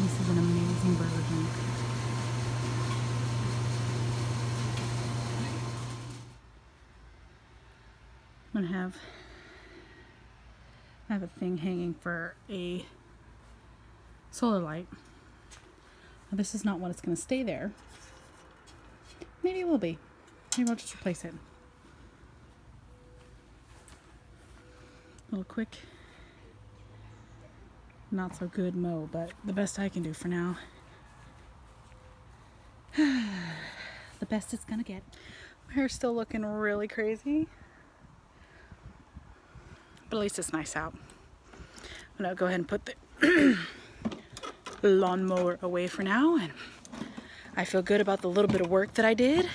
This is an amazing Burger King. I'm gonna have I have a thing hanging for a solar light. Now, this is not what it's gonna stay there. Maybe it will be. Maybe I'll just replace it. A little quick, not so good mow, but the best I can do for now. The best it's gonna get. My hair's still looking really crazy, but at least it's nice out. I'm gonna go ahead and put the lawnmower away for now, and I feel good about the little bit of work that I did,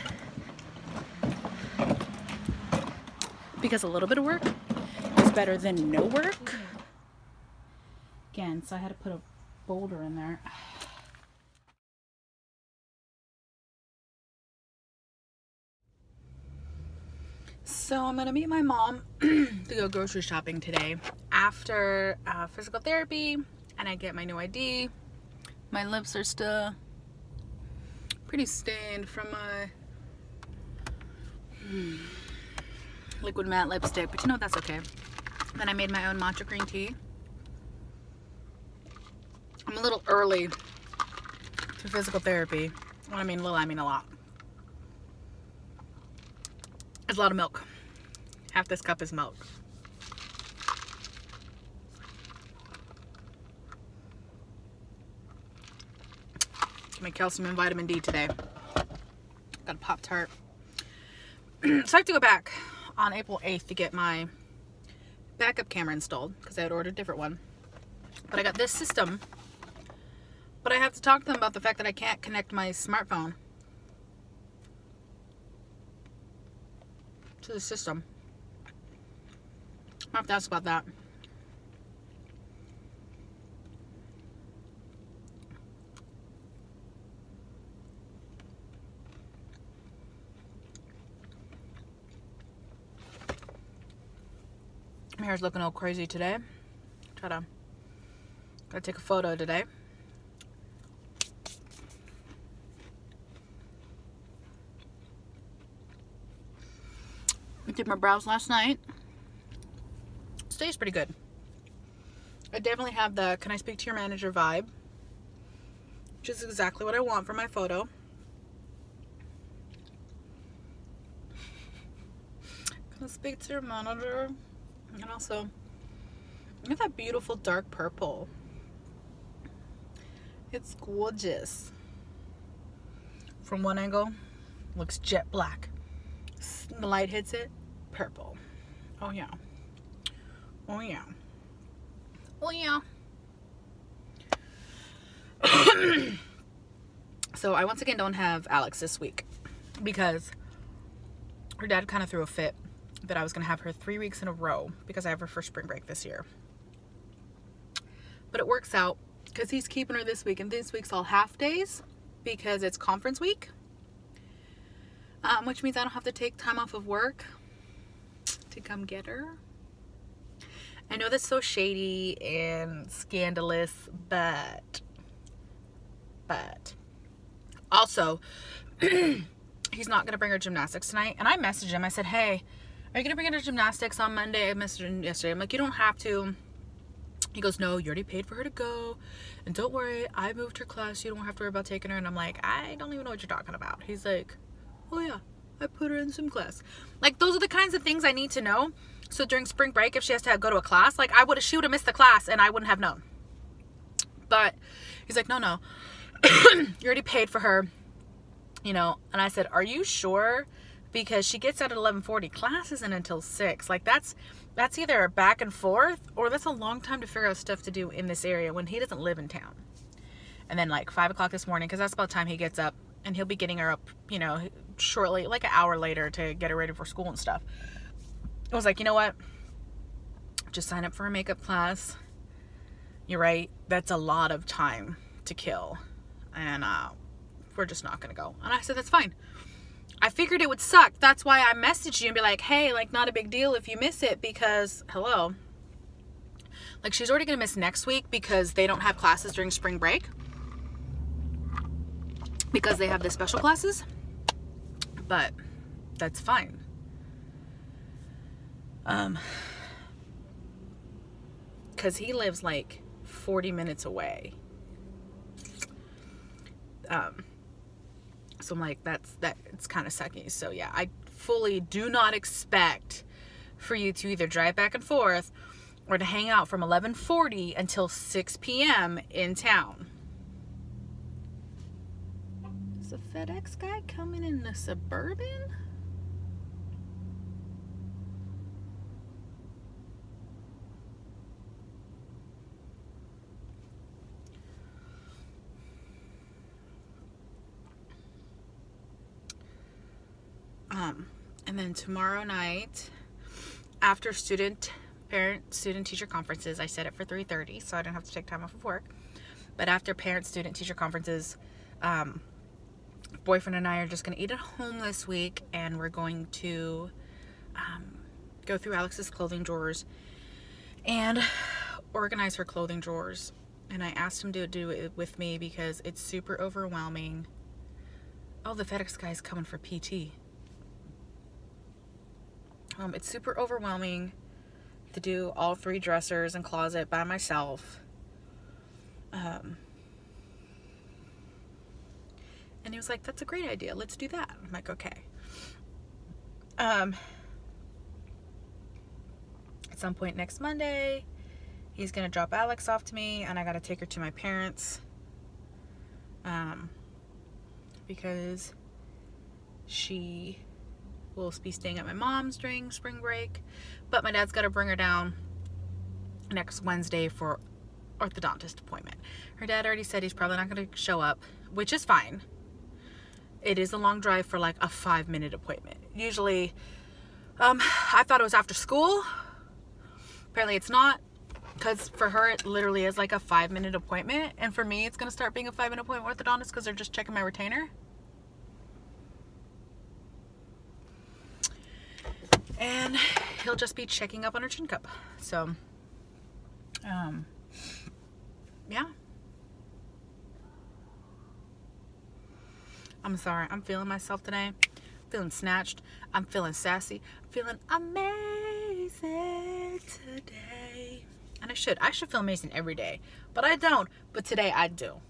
because a little bit of work is better than no work. Again, so I had to put a boulder in there. So I'm gonna meet my mom to go grocery shopping today after physical therapy, and I get my new ID. My lips are still pretty stained from my liquid matte lipstick, but you know, that's okay. Then I made my own matcha green tea. I'm a little early to physical therapy. When I mean little, I mean a lot. It's a lot of milk. Half this cup is milk. My calcium and vitamin D today. Got a Pop-Tart. So I have to go back on April 8th to get my backup camera installed because I had ordered a different one. But I got this system. But I have to talk to them about the fact that I can't connect my smartphone to the system. I have to ask about that. My hair's looking all crazy today. Gotta take a photo today. I did my brows last night. Today's pretty good. I definitely have the "can I speak to your manager" vibe, which is exactly what I want for my photo. Can I speak to your manager? And also, look at that beautiful dark purple. It's gorgeous. From one angle, looks jet black. The light hits it, purple. Oh yeah. Oh yeah. Oh yeah. So I once again don't have Alex this week because her dad kind of threw a fit that I was gonna have her 3 weeks in a row because I have her for spring break this year. But it works out because he's keeping her this week, and this week's all half days because it's conference week. Which means I don't have to take time off of work to come get her. I know that's so shady and scandalous, but also, he's not going to bring her gymnastics tonight. And I messaged him. I said, hey, are you going to bring her to gymnastics on Monday? I messaged him yesterday. I'm like, you don't have to. He goes, no, you already paid for her to go. And don't worry, I moved her class. You don't have to worry about taking her. And I'm like, I don't even know what you're talking about. He's like, oh yeah, I put her in some class. Like, those are the kinds of things I need to know. So during spring break, if she has to go to a class, like, she would have missed the class and I wouldn't have known. But he's like, no, you already paid for her, you know. And I said, are you sure? Because she gets out at 11:40. Class isn't until 6. Like, that's either a back and forth, or that's a long time to figure out stuff to do in this area when he doesn't live in town. And then like 5 o'clock this morning, because that's about the time he gets up, and he'll be getting her up, you know, shortly, like an hour later, to get her ready for school and stuff. I was like, you know what? Just sign up for a makeup class. You're right. That's a lot of time to kill. And we're just not going to go. And I said, that's fine. I figured it would suck. That's why I messaged you and be like, hey, like, not a big deal if you miss it, because, hello. Like, she's already going to miss next week because they don't have classes during spring break. because they have the special classes, but that's fine. Because he lives like 40 minutes away. So I'm like, it's kind of sucky. So yeah, I fully do not expect for you to either drive back and forth or to hang out from 11:40 until 6 p.m. in town. Is the FedEx guy coming in the Suburban? And then tomorrow night, after parent-student teacher conferences, I set it for 3:30, so I don't have to take time off of work. But after parent-student teacher conferences, boyfriend and I are just going to eat at home this week, and we're going to go through Alex's clothing drawers and organize her clothing drawers. And I asked him to do it with me because it's super overwhelming. Oh, the FedEx guy's coming for PT. It's super overwhelming to do all 3 dressers and closet by myself. And he was like, that's a great idea. Let's do that. I'm like, okay. At some point next Monday, he's going to drop Alex off to me, and I got to take her to my parents. Because she will be staying at my mom's during spring break, but my dad's got to bring her down next Wednesday for orthodontist appointment. Her dad already said he's probably not going to show up, which is fine. It is a long drive for like a 5-minute appointment. Usually, I thought it was after school. Apparently it's not, because for her it literally is like a 5-minute appointment, and for me it's going to start being a 5-minute appointment with orthodontist because they're just checking my retainer. And he'll just be checking up on her chin cup. So, yeah. I'm sorry. I'm feeling myself today. I'm feeling snatched. I'm feeling sassy. I'm feeling amazing today. And I should feel amazing every day. But I don't. But today I do.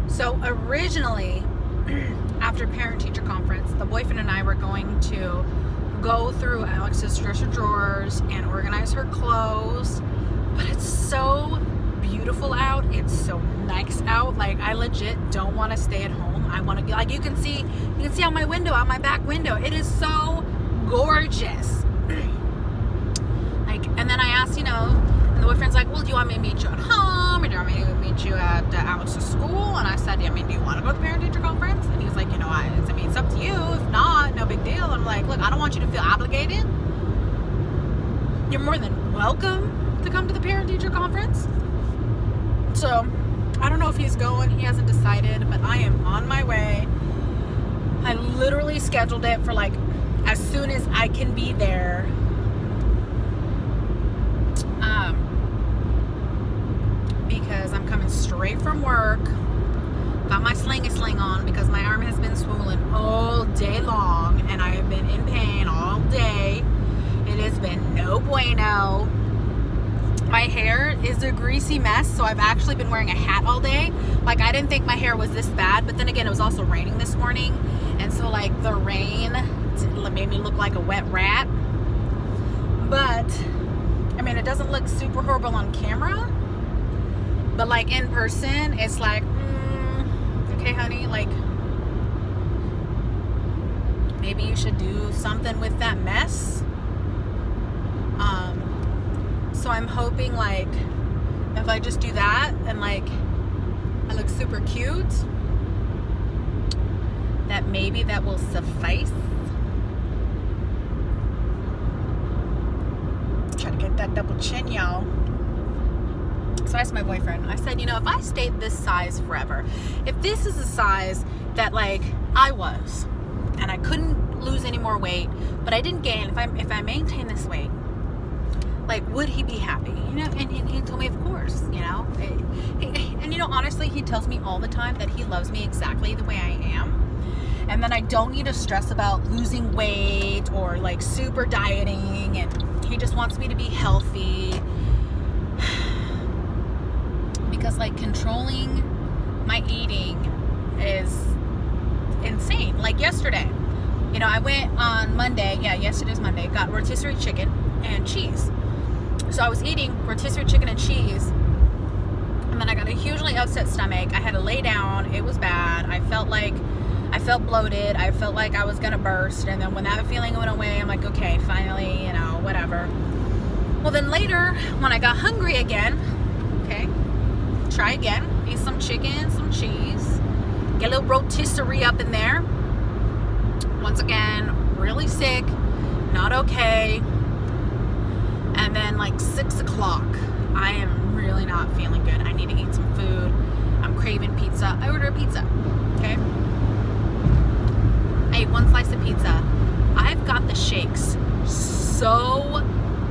So originally, after parent-teacher conference, the boyfriend and I were going to go through Alex's dresser drawers and organize her clothes, but it's so beautiful out. It's so nice out. Like, I legit don't want to stay at home. I want to be like, you can see out my window, out my back window. It is so gorgeous. Like, and then I asked, and the boyfriend's like, well, do you want me to meet you at home, or do you want me to meet you at Alex's school? And I said, do you want to go to the parent-teacher conference? And he was like, it's up to you. If not, no big deal. I'm like, look, I don't want you to feel obligated. You're more than welcome to come to the parent-teacher conference. So, I don't know if he's going. He hasn't decided, but I am on my way. I literally scheduled it for like as soon as I can be there. Because I'm coming straight from work. Got my slingy sling on because my arm has been swollen all day long and I have been in pain all day. It has been no bueno. My hair is a greasy mess, so I've actually been wearing a hat all day. Like, I didn't think my hair was this bad, but then again, it was also raining this morning, and so like the rain made me look like a wet rat. But I mean, it doesn't look super horrible on camera, but like in person, it's like, okay, honey, like maybe you should do something with that mess. So I'm hoping like if I just do that and like I look super cute, that maybe that will suffice. that double chin, y'all. So I asked my boyfriend, I said, you know, if I stayed this size forever, if this is the size that like I was, and I couldn't lose any more weight, but I didn't gain, if I maintain this weight, like, would he be happy? You know, and he told me, of course, you know. And you know, honestly, he tells me all the time that he loves me exactly the way I am. And then I don't need to stress about losing weight or like super dieting, and he just wants me to be healthy. Because like controlling my eating is insane. Like yesterday, you know, I went on Monday, yesterday's Monday, got rotisserie chicken and cheese. So I was eating rotisserie chicken and cheese, and then I got a hugely upset stomach. I had to lay down. It was bad. I felt bloated. I felt like I was gonna burst. And then when that feeling went away, I'm like, okay, finally, you know, whatever. Well, then later, when I got hungry again, okay, try again, eat some chicken, some cheese, get a little rotisserie up in there. Once again, really sick, not okay. And then like 6 o'clock, I am really not feeling good. I need to eat some food. I'm craving pizza. I ordered a pizza, okay? I ate one slice of pizza. I've got the shakes so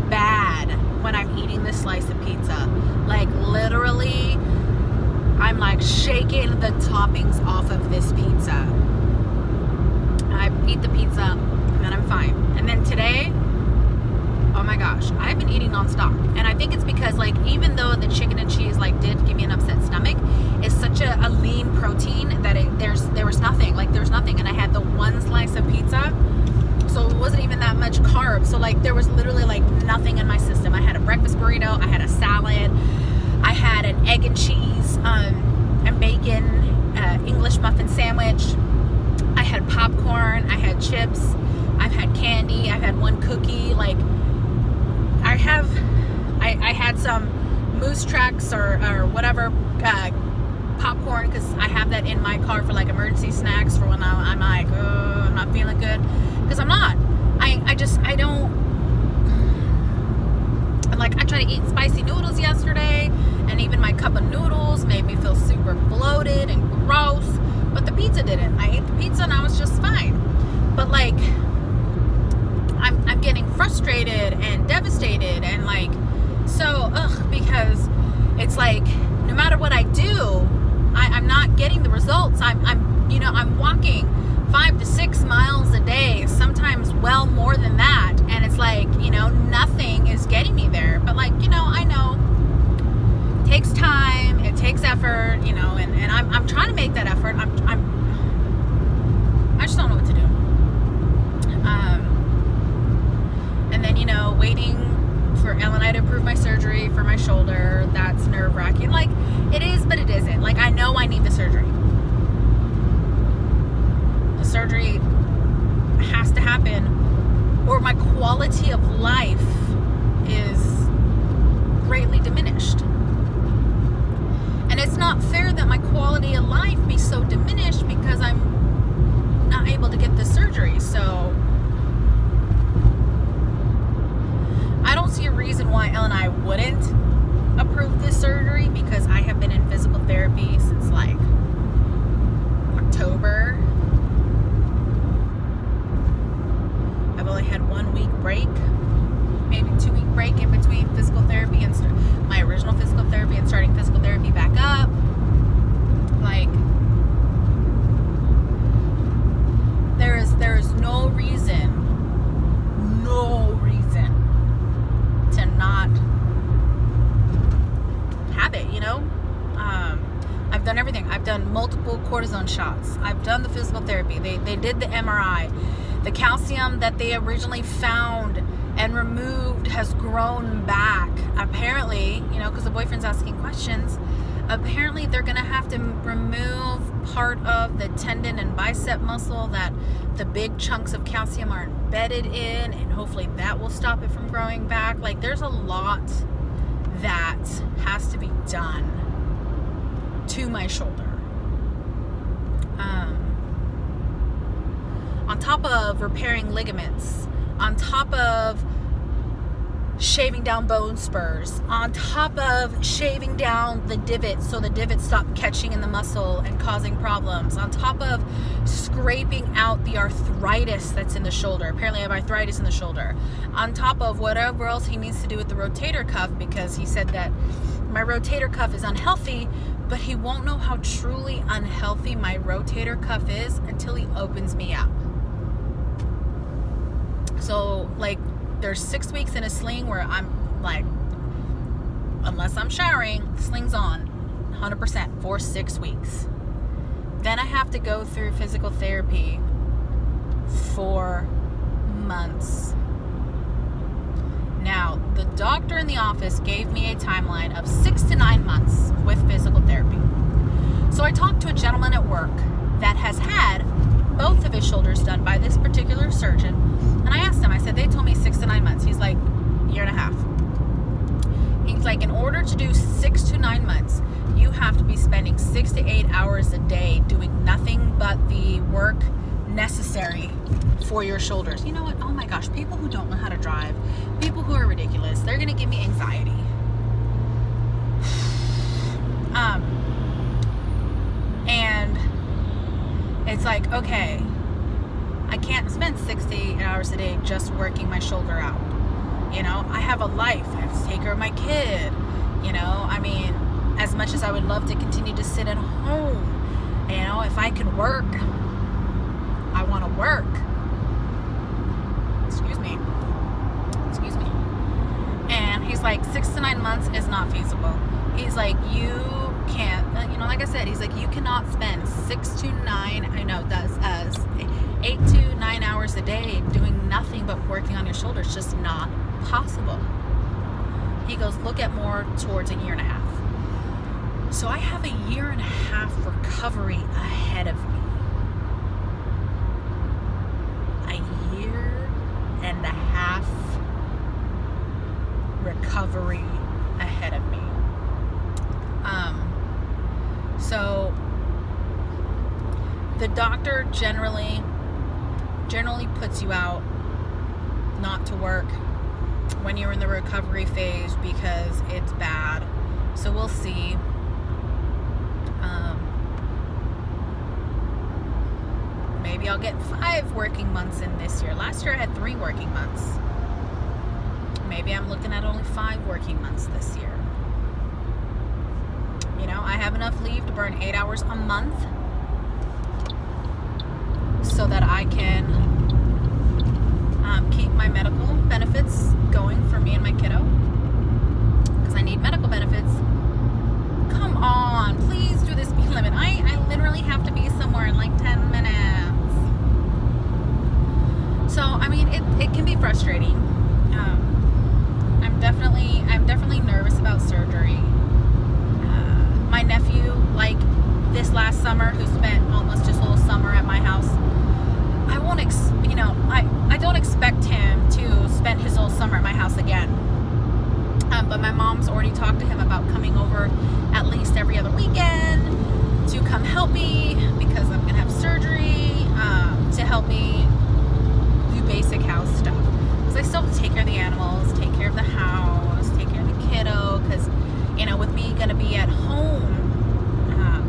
bad when I'm eating this slice of pizza. Like literally, I'm like shaking the toppings off of this pizza. I eat the pizza and then I'm fine. And then today, oh my gosh, I've been eating nonstop. And I think it's because like, even though the chicken and cheese like did give me an upset stomach, it's such a lean protein that there was nothing. Like there was nothing. And I had the one slice of pizza, so it wasn't even that much carb. So like there was literally like nothing in my system. I had a breakfast burrito, I had a salad, I had an egg and cheese and bacon English muffin sandwich. I had popcorn, I had chips, I've had candy, I've had one cookie. Like I had some Moose Tracks or whatever popcorn, because I have that in my car for like emergency snacks for when I'm like, oh, I'm not feeling good, because I'm not. I don't. Like I tried to eat spicy noodles yesterday, and even my cup of noodles made me feel super bloated and gross, but the pizza didn't. I ate the pizza and I was just fine. But like I'm getting frustrated and devastated, and like so because it's like no matter what I do, I'm not getting the results. I'm walking 5 to 6 miles a day, sometimes well more than that, and it's like, you know, nothing is getting me there. But like, you know, I know it takes time, it takes effort, you know, and I'm trying to make that effort. I just don't know what to do. And then, you know, waiting for Ellen and I to approve my surgery for my shoulder, that's nerve-wracking. Like, it is, but it isn't. Like, I know I need the surgery. The surgery has to happen, or my quality of life is greatly diminished. And it's not fair that my quality of life be so diminished because I'm not able to get the surgery. So I don't see a reason why Ellen and I wouldn't approve this surgery, because I have been in physical therapy since like October. I've only had 1 week break, maybe 2 week break in between physical therapy and my original physical therapy and starting physical therapy back up. Like, there is no reason to not have it, you know? I've done everything. I've done multiple cortisone shots. I've done the physical therapy. They did the MRI. The calcium that they originally found and removed has grown back. Apparently, you know, because the boyfriend's asking questions, apparently they're going to have to remove part of the tendon and bicep muscle that the big chunks of calcium are embedded in, and hopefully that will stop it from growing back. Like, there's a lot that has to be done to my shoulder. On top of repairing ligaments, on top of shaving down bone spurs, on top of shaving down the divot so the divots stop catching in the muscle and causing problems, on top of scraping out the arthritis that's in the shoulder. Apparently I have arthritis in the shoulder. On top of whatever else he needs to do with the rotator cuff, because he said that my rotator cuff is unhealthy, but he won't know how truly unhealthy my rotator cuff is until he opens me up. So, like, there's 6 weeks in a sling where I'm like, unless I'm showering, sling's on 100% for 6 weeks. Then I have to go through physical therapy for months. Now, the doctor in the office gave me a timeline of 6 to 9 months with physical therapy. So I talked to a gentleman at work that has had both of his shoulders done by this particular surgeon. And I asked him, I said, they told me 6 to 9 months. He's like, year and a half. He's like, in order to do 6 to 9 months, you have to be spending 6 to 8 hours a day doing nothing but the work necessary for your shoulders. You know what? Oh my gosh, people who don't know how to drive, people who are ridiculous, they're going to give me anxiety. And it's like, okay, I can't spend 6 to 8 hours a day just working my shoulder out. You know, I have a life. I have to take care of my kid. You know, I mean, as much as I would love to continue to sit at home, you know, if I can work, I want to work. Excuse me. And he's like, 6 to 9 months is not feasible. He's like, you can't, you know, like I said, he's like, you cannot spend 6 to 9, I know that's as 8 to 9 hours a day doing nothing but working on your shoulders. It's just not possible. He goes, look at more towards a year and a half. So I have a year and a half recovery ahead of me. A year and a half recovery ahead of me. So the doctor generally puts you out not to work when you're in the recovery phase because it's bad. So we'll see. Maybe I'll get 5 working months in this year. Last year I had 3 working months. Maybe I'm looking at only 5 working months this year. You know, I have enough leave to burn 8 hours a month so that I can keep my medical benefits going for me and my kiddo, because I need medical benefits. Come on, please do the speed limit. I literally have to be somewhere in like 10 minutes. So, I mean, it can be frustrating. I'm definitely nervous about surgery. My nephew, like this last summer, who spent almost his whole summer at my house, I don't expect him to spend his whole summer at my house again. But my mom's already talked to him about coming over at least every other weekend to come help me because I'm gonna have surgery, to help me do basic house stuff. Because I still have to take care of the animals, take care of the house, take care of the kiddo. Because, you know, with me gonna be at home,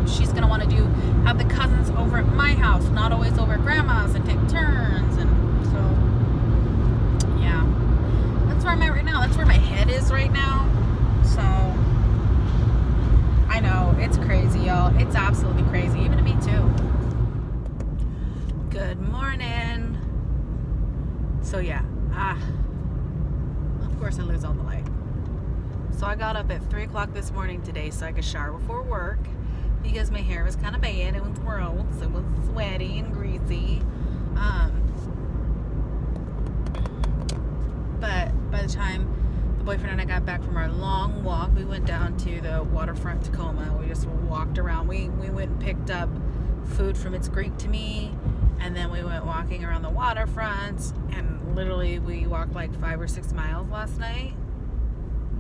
she's gonna want to have the cousins over at my house, not always over at grandma's, and take turns. And so, yeah, that's where I'm at right now. That's where my head is right now. So I know it's crazy, y'all. It's absolutely crazy, even to me too. Good morning. So yeah, of course I lose all the light. So I got up at 3 o'clock this morning today so I could shower before work, because my hair was kind of bad. It was gross. It was sweaty and greasy. But by the time the boyfriend and I got back from our long walk, we went down to the waterfront Tacoma. We just walked around. We went and picked up food from It's Greek to Me, and then we went walking around the waterfront, and literally we walked like 5 or 6 miles last night.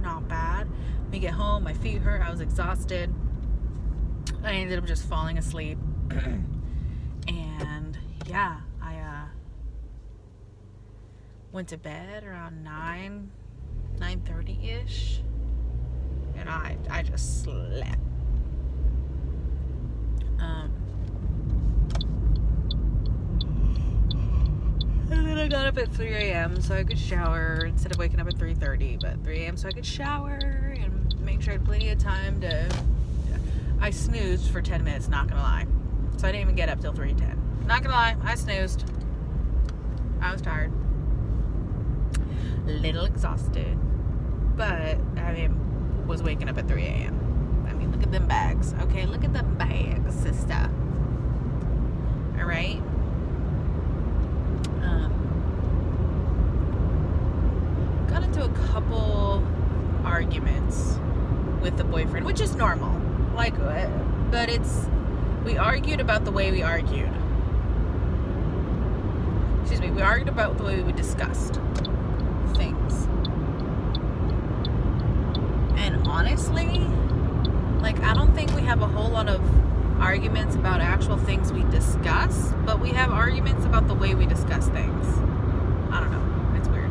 Not bad. We get home, my feet hurt, I was exhausted. I ended up just falling asleep. And yeah, I went to bed around 9, 9:30-ish. And I just slept. And then I got up at 3 a.m. so I could shower instead of waking up at 3:30, but 3 a.m. so I could shower and make sure I had plenty of time to. I snoozed for 10 minutes, not gonna lie. So I didn't even get up till 3:10. Not gonna lie, I snoozed. I was tired. A little exhausted. But, I mean, was waking up at 3 a.m. I mean, look at them bags. Okay, look at them bags, sister. Alright? Got into a couple arguments with the boyfriend, which is normal. Like, but we argued about the way we argued. Excuse me, we argued about the way we discussed things. And honestly, like, I don't think we have a whole lot of arguments about actual things we discuss, but we have arguments about the way we discuss things. I don't know. It's weird.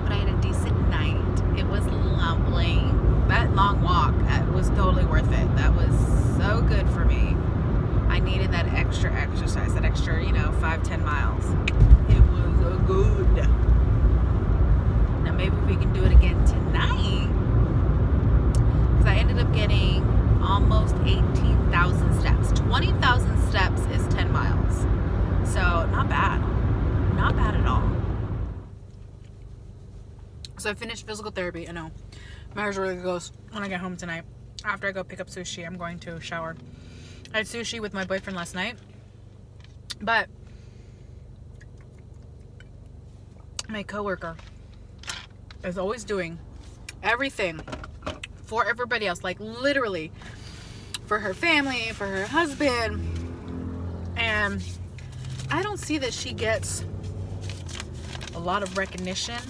But I had a decent night. It was lovely. That long walk was totally worth it. That was so good for me. I needed that extra exercise, that extra, 5-10 miles. It was good. Now maybe we can do it again tonight. Because I ended up getting almost 18,000 steps. 20,000 steps is 10 miles. So not bad. Not bad at all. So I finished physical therapy. I know. My hair's really gross when I get home tonight. After I go pick up sushi, I'm going to shower. I had sushi with my boyfriend last night. But my coworker is always doing everything for everybody else. Like, literally. For her family, for her husband. And I don't see that she gets a lot of recognition.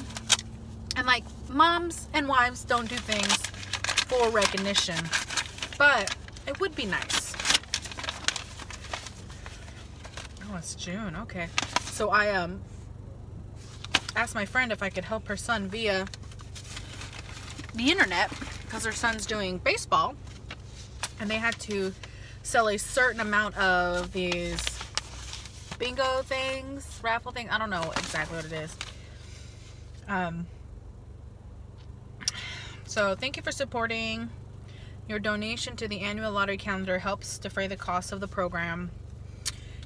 And, like, moms and wives don't do things for recognition. But it would be nice. Oh, it's June. Okay. So I asked my friend if I could help her son via the internet because her son's doing baseball. And they had to sell a certain amount of these bingo things, raffle things. I don't know exactly what it is. So thank you for supporting. Your donation to the annual lottery calendar helps defray the cost of the program.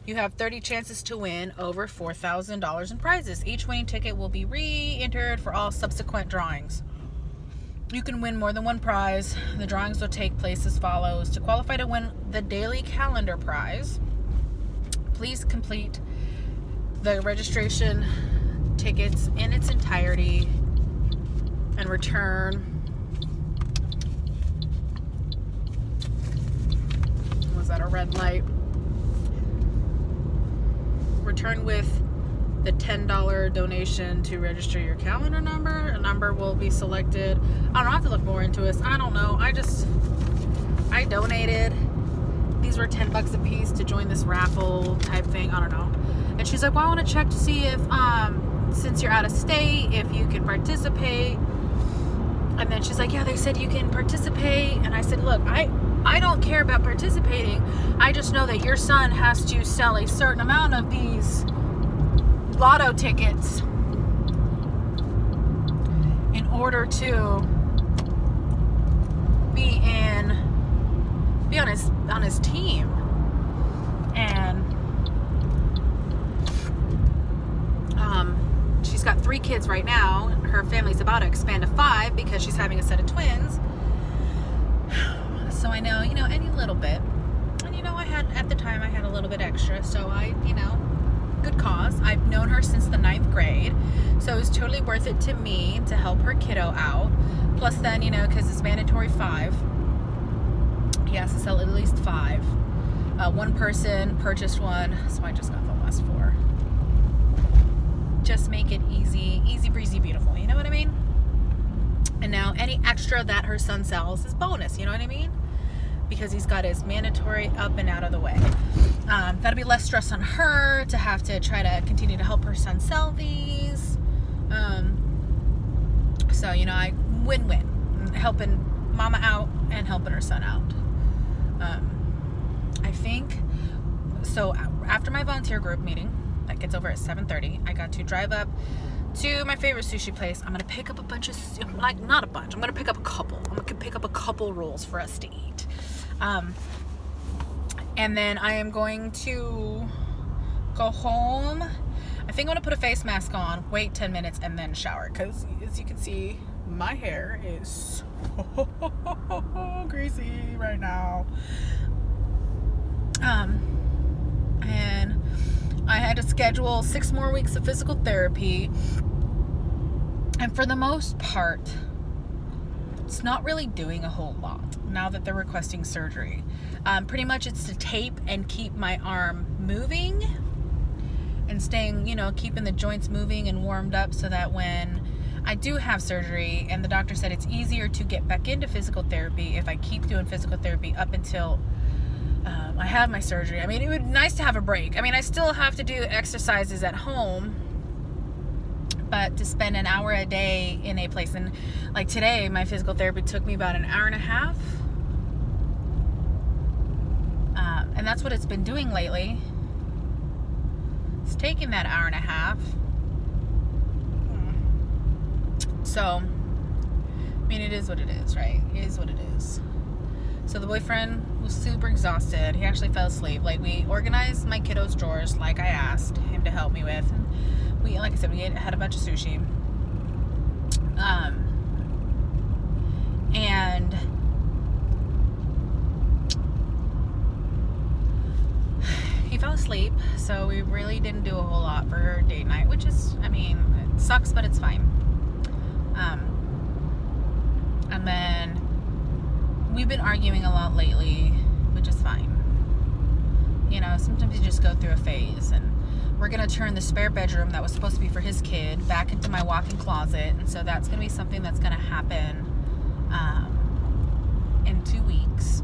You have 30 chances to win over $4,000 in prizes. Each winning ticket will be re-entered for all subsequent drawings. You can win more than one prize. The drawings will take place as follows. To qualify to win the daily calendar prize, please complete the registration tickets in its entirety and return. Was that a red light? Return with the $10 donation to register your calendar number. A number will be selected. I don't have to look more into this. I don't know. I donated. These were $10 a piece to join this raffle type thing. I don't know. And she's like, well, I want to check to see if, since you're out of state, if you can participate. And then she's like, yeah, they said you can participate. And I said, look, I don't care about participating. I just know that your son has to sell a certain amount of these lotto tickets in order to be on his team. And she's got 3 kids right now. Her family's about to expand to 5 because she's having a set of twins. So I know, any little bit. And at the time I had a little bit extra, so good cause. I've known her since the 9th grade, so it was totally worth it to me to help her kiddo out. Plus then, because it's mandatory 5, he has to sell at least 5. One person purchased one, so I just got the last 4. Just make it easy breezy, beautiful, you know what I mean? And now any extra that her son sells is bonus, you know what I mean? Because he's got his mandatory up and out of the way. That'll be less stress on her to have to try to continue to help her son sell these. So, you know, I win-win, helping mama out and helping her son out. I think, so after my volunteer group meeting, that gets over at 7:30, I got to drive up to my favorite sushi place. I'm going to pick up a bunch of, like, not a bunch, I'm going to pick up a couple. I'm going to pick up a couple rolls for us to eat. And then I am going to go home. I think I'm going to put a face mask on, wait 10 minutes, and then shower. Because, as you can see, my hair is greasy right now. And I had to schedule 6 more weeks of physical therapy. And for the most part, it's not really doing a whole lot now that they're requesting surgery. Pretty much it's to tape and keep my arm moving and staying, you know, keeping the joints moving and warmed up so that when I do have surgery, and the doctor said it's easier to get back into physical therapy if I keep doing physical therapy up until I have my surgery. I mean, it would be nice to have a break. I mean, I still have to do exercises at home, but to spend an hour a day in a place, and like today, my physical therapy took me about an hour and a half. And that's what it's been doing lately. It's taking that hour and a half. So, I mean, it is what it is, right? It is what it is. So the boyfriend was super exhausted. He actually fell asleep. Like, we organized my kiddos' drawers like I asked him to help me with. And we, like I said, we had a bunch of sushi. And he fell asleep, so we really didn't do a whole lot for date night, which is, I mean, it sucks, but it's fine. And then we've been arguing a lot lately, which is fine. You know, sometimes you just go through a phase, and we're going to turn the spare bedroom that was supposed to be for his kid back into my walk-in closet, and so that's going to be something that's going to happen in 2 weeks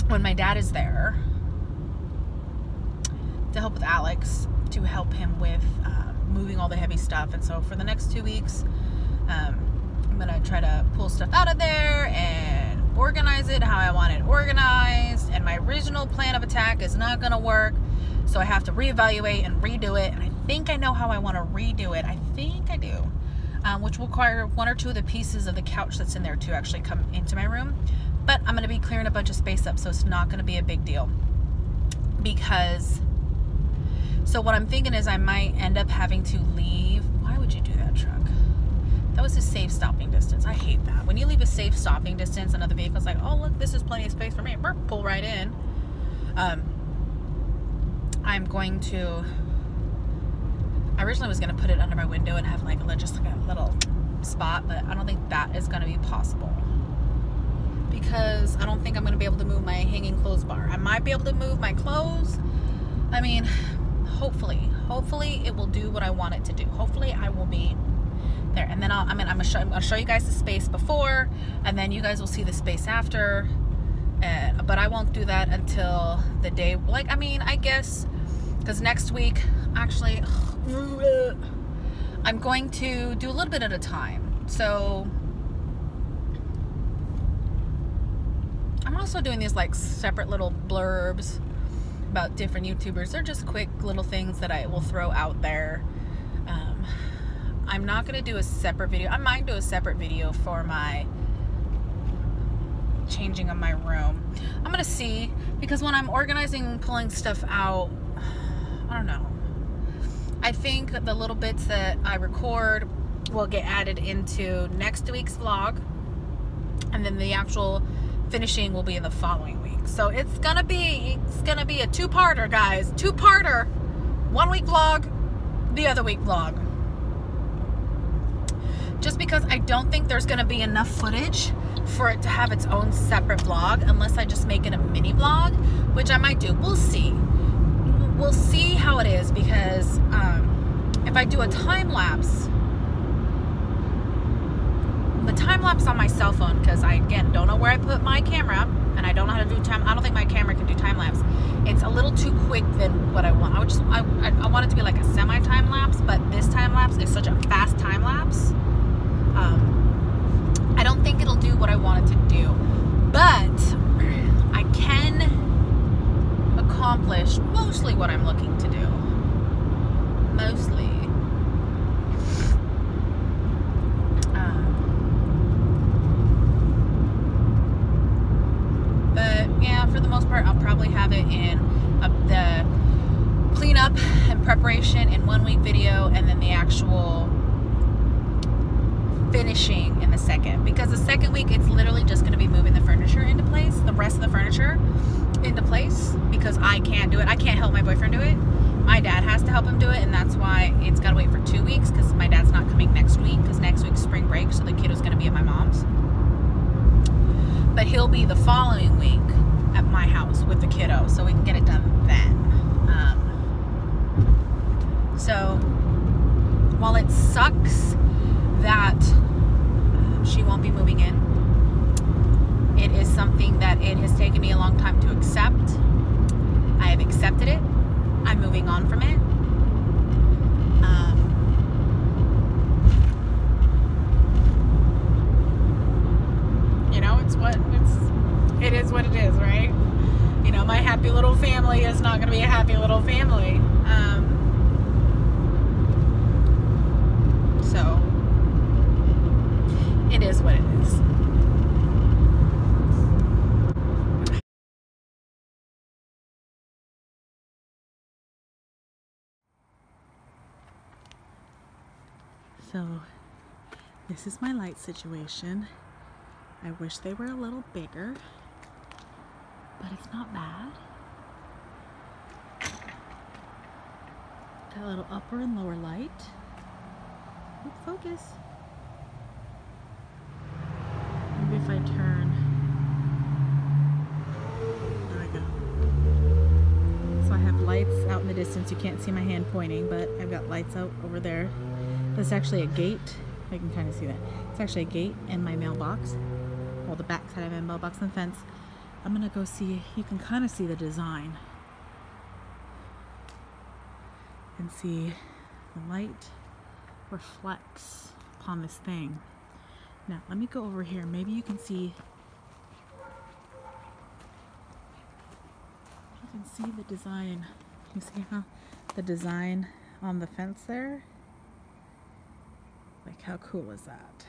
when my dad is there to help with Alex, to help him with moving all the heavy stuff. And so for the next 2 weeks, I'm gonna try to pull stuff out of there and organize it how I want it organized. And my original plan of attack is not gonna work, so I have to reevaluate and redo it. And I think I know how I want to redo it. I think I do, which will require 1 or 2 of the pieces of the couch that's in there to actually come into my room. But I'm gonna be clearing a bunch of space up, so it's not gonna be a big deal. Because, so what I'm thinking is I might end up having to leave. Why would you do that, truck? That was a safe stopping distance. I hate that. When you leave a safe stopping distance, another vehicle's like, oh, look, this is plenty of space for me. Burp, pull right in. I'm going to, I originally was going to put it under my window and have like just like a little spot, but I don't think that is going to be possible. Because I don't think I'm going to be able to move my hanging clothes bar. I might be able to move my clothes. I mean, hopefully it will do what I want it to do. Hopefully I will be there. And then I'm gonna show you guys the space before, and then you guys will see the space after. But I won't do that until the day, like, I mean, I guess, because next week, actually, I'm going to do a little bit at a time. So I'm also doing these like separate little blurbs about different YouTubers. They're just quick little things that I will throw out there. I'm not going to do a separate video. I might do a separate video for my changing of my room. I'm going to see, because when I'm organizing and pulling stuff out, I don't know. I think the little bits that I record will get added into next week's vlog, and then the actual finishing will be in the following week. So it's gonna be a two-parter, guys. Two-parter. 1 week vlog, the other week vlog. Just because I don't think there's gonna be enough footage for it to have its own separate vlog, unless I just make it a mini vlog, which I might do. We'll see. We'll see how it is, because if I do a time lapse, the time lapse on my cell phone, because I again don't know where I put my camera, and I don't know how to do time. I don't think my camera can do time lapse. It's a little too quick than what I want. I want it to be like a semi time lapse, but this time lapse is such a fast time lapse I don't think it'll do what I want it to do, but I can accomplish mostly what I'm looking to do. Mostly. But yeah, for the most part, I'll probably have it in the cleanup and preparation in 1 week video, and then the actual finishing in the second, because the second week it's literally just going to be moving the furniture into place, the rest of the furniture into place, because I can't do it. I can't help my boyfriend do it. My dad has to help him do it, and that's why it's got to wait for 2 weeks, because my dad's not coming next week, because next week's spring break, so the kiddo's going to be at my mom's. But he'll be the following week at my house with the kiddo, so we can get it done then. So while it sucks that she won't be moving in, it is something that it has taken me a long time to accept. I have accepted it. I'm moving on from it. You know, it is what it is, right? You know, my happy little family is not going to be a happy little family. So it is what it is. So this is my light situation. I wish they were a little bigger, but it's not bad. Got a little upper and lower light. Oop, focus. Maybe if I turn. There we go. So I have lights out in the distance. You can't see my hand pointing, but I've got lights out over there. That's actually a gate. I can kind of see that. It's actually a gate in my mailbox. Well, the back side of my mailbox and the fence. I'm gonna go see. You can kind of see the design and see the light reflects upon this thing. Now let me go over here. Maybe you can see. You can see the design. You see how the design on the fence there? Like, how cool is that?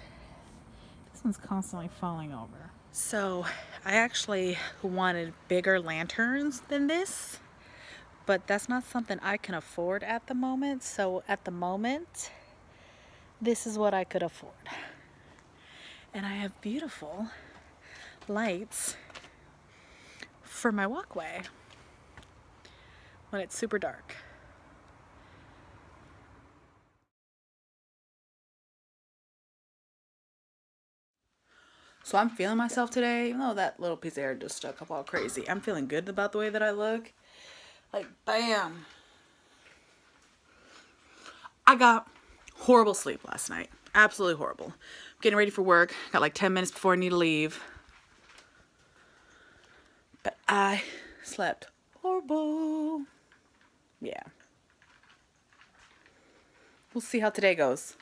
This one's constantly falling over. So I actually wanted bigger lanterns than this, but that's not something I can afford at the moment. So at the moment, this is what I could afford. And I have beautiful lights for my walkway when it's super dark. So I'm feeling myself today, even though that little piece of hair just stuck up all crazy. I'm feeling good about the way that I look. Like, bam. I got horrible sleep last night. Absolutely horrible. I'm getting ready for work. Got like 10 minutes before I need to leave. But I slept horrible. Yeah. We'll see how today goes.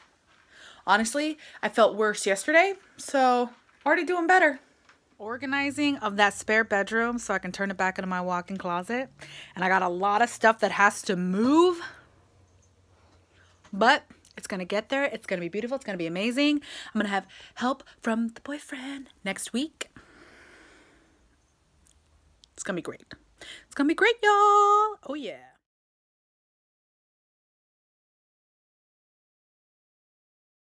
Honestly, I felt worse yesterday, so already doing better. Organizing of that spare bedroom so I can turn it back into my walk-in closet. And I got a lot of stuff that has to move. But it's going to get there. It's going to be beautiful. It's going to be amazing. I'm going to have help from the boyfriend next week. It's going to be great. It's going to be great, y'all. Oh, yeah.